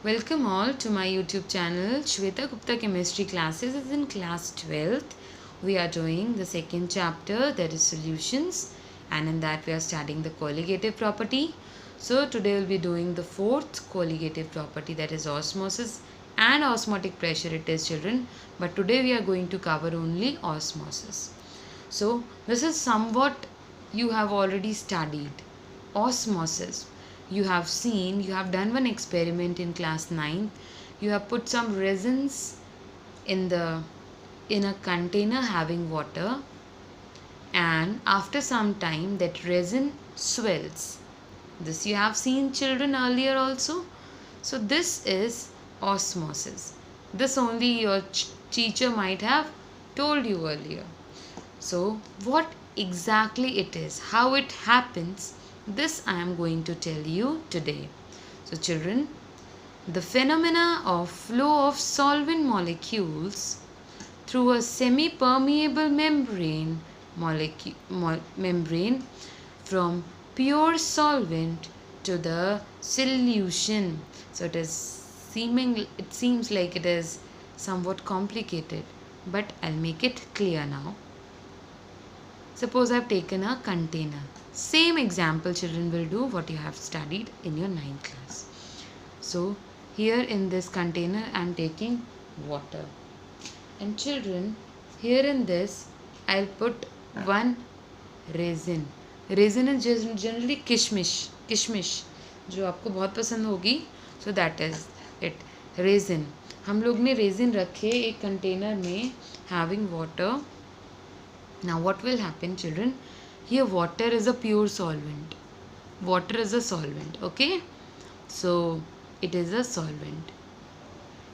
Welcome all to my YouTube channel. Shweta Gupta Chemistry Classes is in class 12th. We are doing the second chapter, that is solutions, and in that we are studying the colligative property. So today we'll be doing the fourth colligative property, that is osmosis and osmotic pressure it is, children. But today we are going to cover only osmosis. So this is somewhat you have already studied. Osmosis. You have seen, you have done one experiment in class 9. You have put some resins in a container having water, and after some time that resin swells. This you have seen, children, earlier also. So this is osmosis. This only your teacher might have told you earlier. So what exactly it is, how it happens, this I am going to tell you today. So children, the phenomena of flow of solvent molecules through a semi-permeable membrane from pure solvent to the solution. So it seems like it is somewhat complicated, but I'll make it clear now. Suppose I've taken a container. Same example children will do what you have studied in your 9th class. So here in this container I'm taking water. And children, here in this I'll put one resin. Resin is generally किशमिश जो आपको बहुत पसंद होगी. So that is it. Resin. हम लोग ने resin रखे एक container में having water. Now what will happen, children? Here water is a pure solvent. Water is a solvent, okay? So it is a solvent.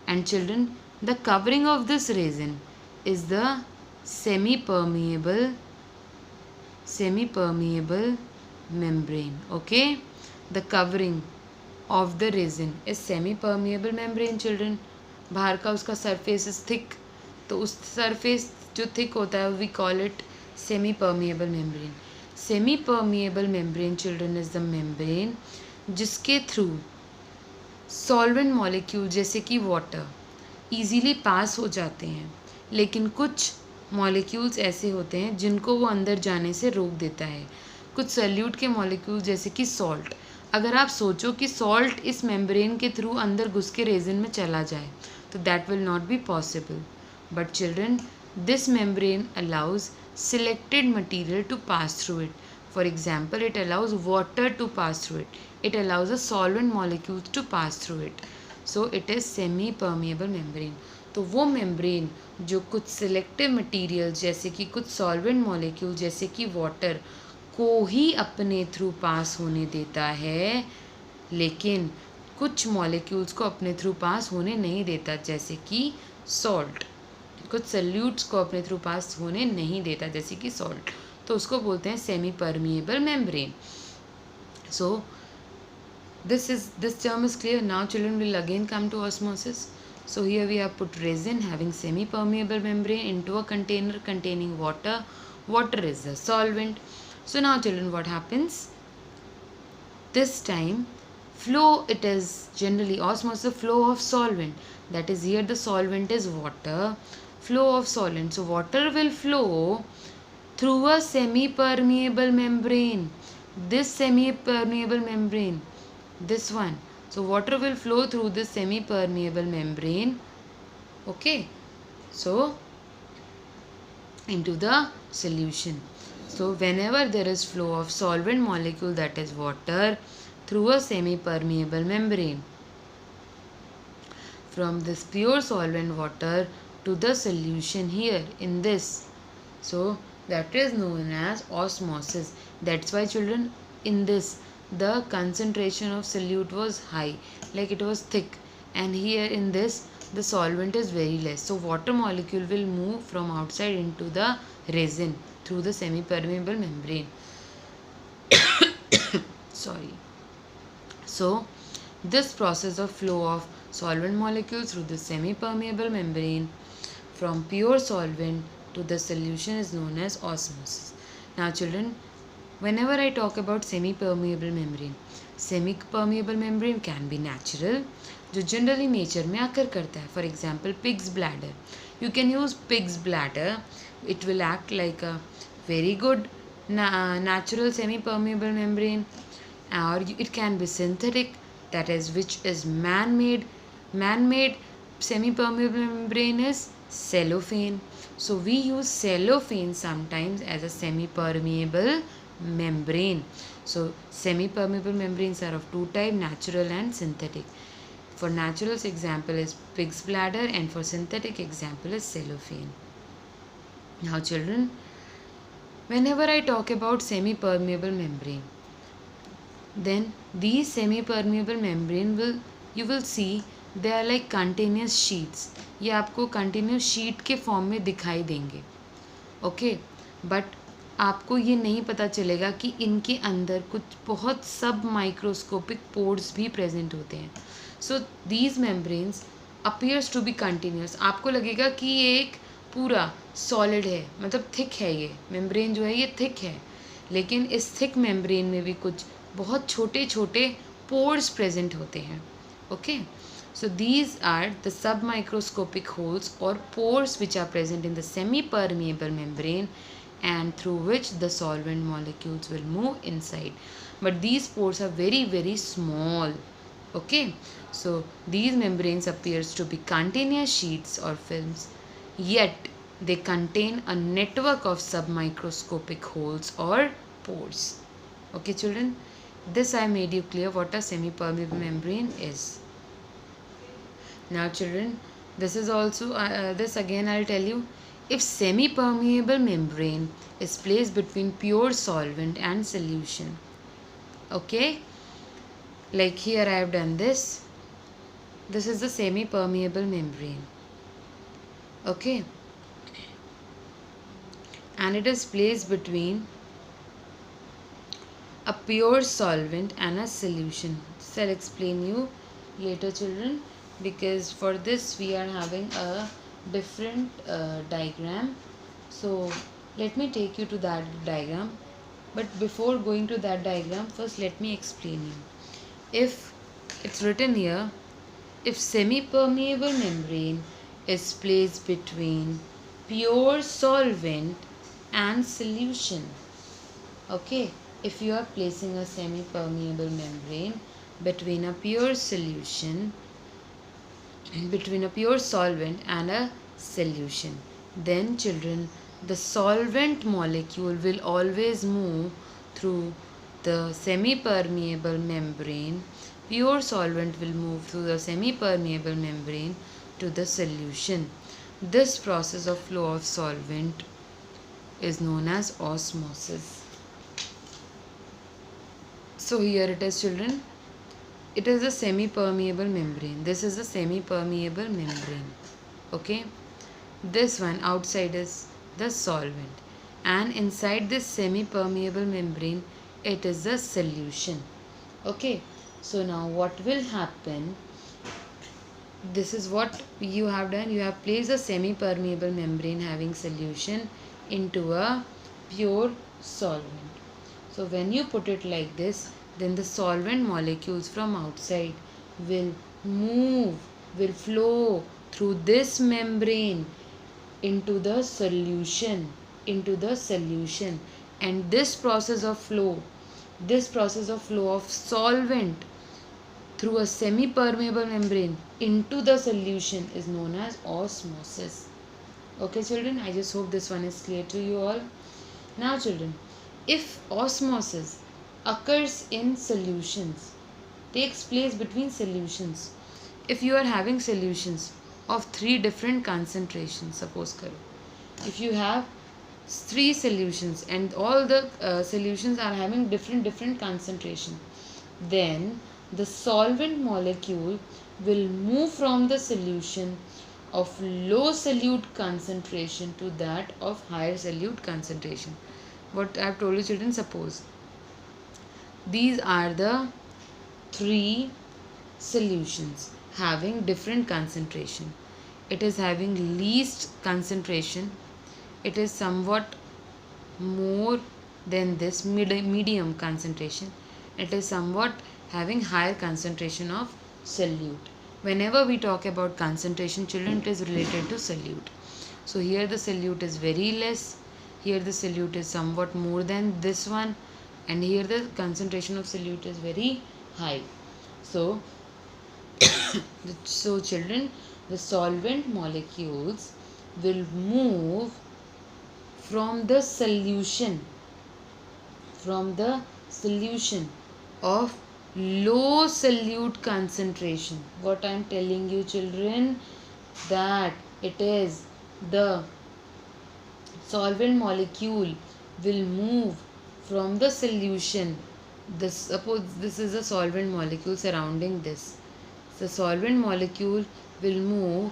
And children, the covering of this resin is the semi-permeable membrane, okay? The covering of the resin is semi-permeable membrane, children. बाहर का उसका surface is thick, तो उस surface जो thick होता है we call it semi permeable membrane. Semi permeable membrane children is the membrane जिसके through solvent molecule जैसे कि वाटर इजीली पास हो जाते हैं, लेकिन कुछ मॉलिक्यूल्स ऐसे होते हैं जिनको वो अंदर जाने से रोक देता है. कुछ सल्यूट के मॉलिक्यूल जैसे कि सॉल्ट. अगर आप सोचो कि सॉल्ट इस मेम्ब्रेन के थ्रू अंदर घुस के रेजिन में चला जाए तो that will not be possible. But children, this membrane allows selected material to pass through it. For example, it allows water to pass through it. It allows a solvent molecules to pass through it. So it is semi-permeable membrane. तो वो membrane जो कुछ selective material जैसे कि कुछ solvent molecule जैसे कि water को ही अपने थ्रू पास होने देता है, लेकिन कुछ molecules को अपने थ्रू पास होने नहीं देता, जैसे कि salt. कुछ सल्यूट्स को अपने थ्रू पास होने नहीं देता जैसे कि सॉल्ट, तो उसको बोलते हैं semi permeable membrane. So this term is clear. Now children will again come to osmosis. So here we have put resin having semi permeable membrane into a container containing water. Water is the solvent. So now children, what happens? This time flow, it is generally osmosis, flow of solvent. That is, here the solvent is water. Flow of solvent. So water will flow through a semi-permeable membrane. This semi-permeable membrane, this one. So water will flow through this semi-permeable membrane. Okay. So into the solution. So whenever there is flow of solvent molecule, that is water, through a semi-permeable membrane, from this pure solvent water to the solution here in this. So that is known as osmosis. That's why children, in this the concentration of solute was high, like it was thick, and here in this the solvent is very less. So water molecule will move from outside into the resin through the semi-permeable membrane. Sorry. So this process of flow of solvent molecules through the semi-permeable membrane from pure solvent to the solution is known as osmosis. Now children, whenever I talk about semi-permeable membrane, semi permeable membrane can be natural, जो generally nature में आकर करता है. For example pigs bladder. You can use pigs bladder. It will act like a very good natural semi-permeable membrane, or it can be synthetic, that is which is man-made semi-permeable membrane is cellophane. So we use cellophane sometimes as a semi-permeable membrane. So semi-permeable membranes are of two types, natural and synthetic. For natural example is pig's bladder, and for synthetic example is cellophane. Now children, whenever I talk about semi-permeable membrane, then these semi-permeable membrane you will see they are like continuous sheets. ये आपको continuous sheet के form में दिखाई देंगे. Okay, but आपको ये नहीं पता चलेगा कि इनके अंदर कुछ बहुत सब माइक्रोस्कोपिक पोर्स भी प्रेजेंट होते हैं. So these membranes appears to be continuous. आपको लगेगा कि ये एक पूरा सॉलिड है, मतलब थिक है, ये मेम्ब्रेन जो है ये थिक है, लेकिन इस थिक मेम्ब्रेन में भी कुछ बहुत छोटे छोटे पोर्स प्रेजेंट होते हैं. Okay, so these are the submicroscopic holes or pores which are present in the semi-permeable membrane and through which the solvent molecules will move inside. But these pores are very very small. Okay, so these membranes appears to be continuous sheets or films, yet they contain a network of submicroscopic holes or pores. Okay children, this I made you clear what a semi-permeable membrane is. Now children, this is also this again I'll tell you. If semi-permeable membrane is placed between pure solvent and solution, okay, like here I have done this. This is the semi-permeable membrane. Okay, and it is placed between a pure solvent and a solution. So I'll explain you later children, because for this we are having a different diagram. So let me take you to that diagram, but before going to that diagram, first let me explain you. If it's written here, if semi-permeable membrane is placed between pure solvent and solution, okay, if you are placing a semi-permeable membrane between a pure solution, between a pure solvent and a solution, then children, the solvent molecule will always move through the semi-permeable membrane. Pure solvent will move through the semi-permeable membrane to the solution. This process of flow of solvent is known as osmosis. So here it is children. It is a semi-permeable membrane. This is a semi-permeable membrane. Okay, this one outside is the solvent, and inside this semi-permeable membrane it is the solution. Okay, so now what will happen? This is what you have done. You have placed a semi-permeable membrane having solution into a pure solvent. So when you put it like this, then the solvent molecules from outside will move, will flow through this membrane into the solution, and this process of flow of solvent through a semi-permeable membrane into the solution is known as osmosis. Okay children, I just hope this one is clear to you all. Now children, if osmosis occurs in solutions, takes place between solutions, if you are having solutions of 3 different concentrations, suppose karo, if you have 3 solutions and all the solutions are having different concentration, then the solvent molecule will move from the solution of low solute concentration to that of higher solute concentration. What I have told you children, suppose these are the 3 solutions having different concentration. It is having least concentration, it is somewhat more than this medium concentration, it is somewhat having higher concentration of solute. Whenever we talk about concentration, children, it is related to solute. So here the solute is very less, here the solute is somewhat more than this one, and here the concentration of solute is very high. So so children, the solvent molecules will move from the solution of low solute concentration. What I am telling you, children, that it is the solvent molecule will move from the solution. Suppose this is a solvent molecule surrounding this. The solvent molecule will move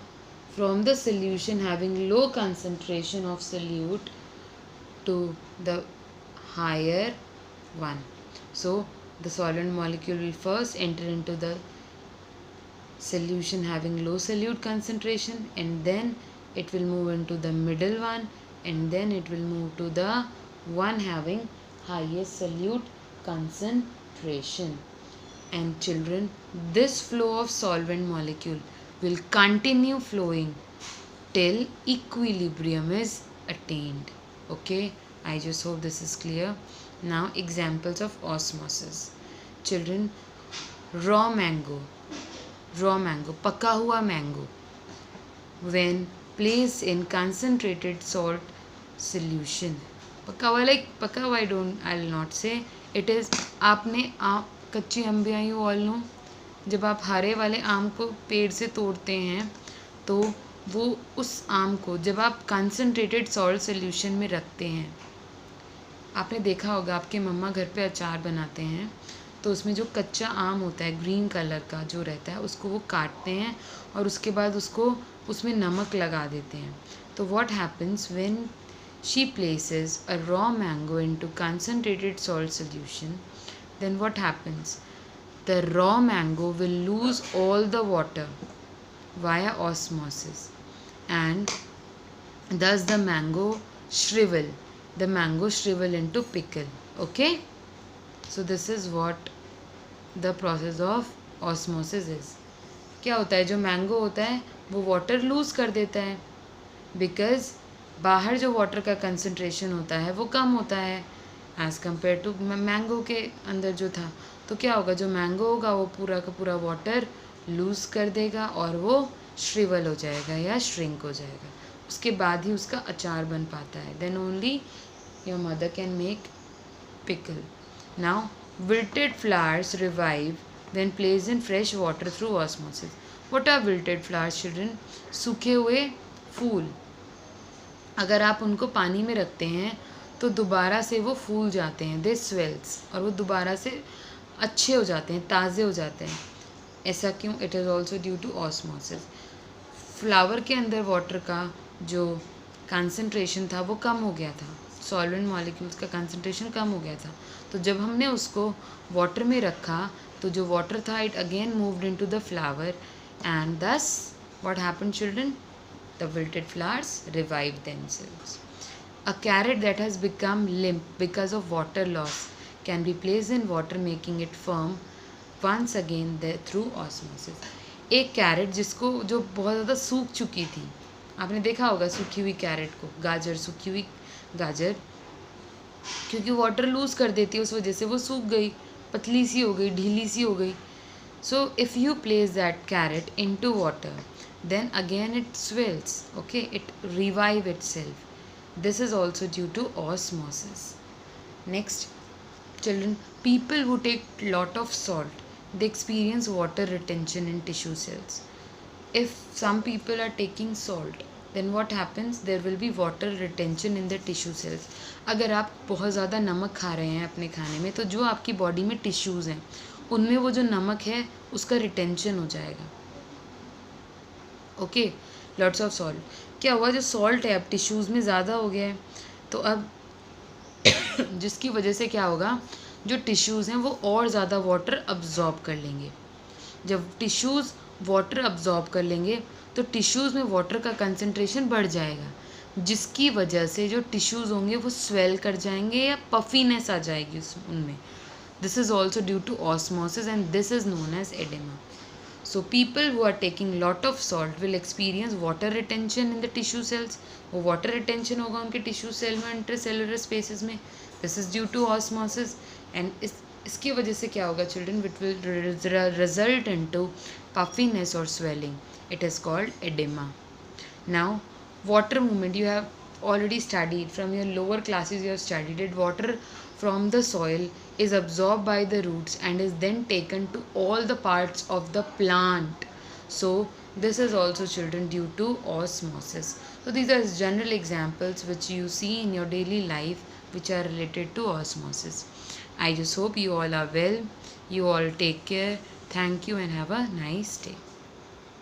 from the solution having low concentration of solute to the higher one. So the solvent molecule will first enter into the solution having low solute concentration, and then it will move into the middle one, and then it will move to the one having highest solute concentration. And children, this flow of solvent molecule will continue flowing till equilibrium is attained. Okay, I just hope this is clear. Now examples of osmosis. Children, raw mango, पका हुआ mango, when placed in concentrated salt solution. पका हुआ I'll not say. It is, आपने कच्ची अम्बियाँ you all know, जब आप हरे वाले आम को पेड़ से तोड़ते हैं तो वो उस आम को जब आप कंसनट्रेटेड सॉल्ट सॉल्यूशन में रखते हैं, आपने देखा होगा आपके मम्मा घर पे अचार बनाते हैं तो उसमें जो कच्चा आम होता है ग्रीन कलर का जो रहता है उसको वो काटते हैं और उसके बाद उसको उसमें नमक लगा देते हैं. तो what happens when she places a raw mango into concentrated salt solution, then what happens? The raw mango will lose all the water via osmosis, and thus the mango shrivel into pickle. Okay, so this is what the process of osmosis is. क्या होता है, जो mango होता है वो water loose कर देता है बिकॉज बाहर जो वाटर का कंसंट्रेशन होता है वो कम होता है एज़ कम्पेयर टू मैंगो के अंदर जो था. तो क्या होगा, जो मैंगो होगा वो पूरा का पूरा वाटर लूज़ कर देगा और वो श्रिवल हो जाएगा या श्रिंक हो जाएगा. उसके बाद ही उसका अचार बन पाता है. Then only your mother can make pickle. Now wilted flowers revive when placed in fresh water through osmosis. What are wilted flowers, children? सूखे हुए फूल. अगर आप उनको पानी में रखते हैं तो दोबारा से वो फूल जाते हैं, दे स्वेल्स, और वो दोबारा से अच्छे हो जाते हैं, ताज़े हो जाते हैं. ऐसा क्यों? It is also due to osmosis. Flower के अंदर वाटर का जो कंसंट्रेशन था वो कम हो गया था, सॉल्वेंट मॉलिक्यूल्स का कंसंट्रेशन कम हो गया था. तो जब हमने उसको वाटर में रखा तो जो वाटर था it again moved into the flower, and thus what happened children? The wilted flowers revive themselves. A carrot that has become limp because of water loss can be placed in water making it firm once again through osmosis. एक carat जिसको जो बहुत ज़्यादा सूख चुकी थी, आपने देखा होगा सूखी हुई कैरेट को, गाजर, सूखी हुई गाजर क्योंकि वाटर लूज़ कर देती है उस वजह से वो सूख गई, पतली सी हो गई, ढीली सी हो गई. So if you place that carrot into water then again it swells. Okay, it revive itself. This is also due to osmosis. Next, children, people who take lot of salt, they experience water retention in tissue cells. If some people are taking salt, then what happens? There will be water retention in the tissue cells. अगर आप बहुत ज़्यादा नमक खा रहे हैं अपने खाने में तो जो आपकी बॉडी में टिश्यूज़ हैं उनमें वो जो नमक है उसका रिटेंशन हो जाएगा. Okay, lots of salt. क्या हुआ, जो सॉल्ट है अब टिश्यूज़ में ज़्यादा हो गया है तो अब जिसकी वजह से क्या होगा, जो टिश्यूज़ हैं वो और ज़्यादा वाटर अब्जॉर्ब कर लेंगे. जब टिश्यूज़ वाटर अब्जॉर्ब कर लेंगे तो टिश्यूज़ में वाटर का कंसंट्रेशन बढ़ जाएगा, जिसकी वजह से जो टिश्यूज़ होंगे वो स्वेल कर जाएंगे या पफीनेस आ जाएगी उनमें, This is also due to osmosis, and this is known as edema. So people who are taking lot of salt will experience water retention in the tissue cells. वो water retention होगा उनके tissue cell में, intracellular spaces में. This is due to osmosis, and इसकी वजह से क्या होगा children? It will result into puffiness or swelling. It is called edema. Now water movement, you have already studied from your lower classes. You have studied it. Water from the soil is absorbed by the roots and is then taken to all the parts of the plant. So this is also children due to osmosis. So these are general examples which you see in your daily life which are related to osmosis. I just hope you all are well. You all take care. Thank you and have a nice day.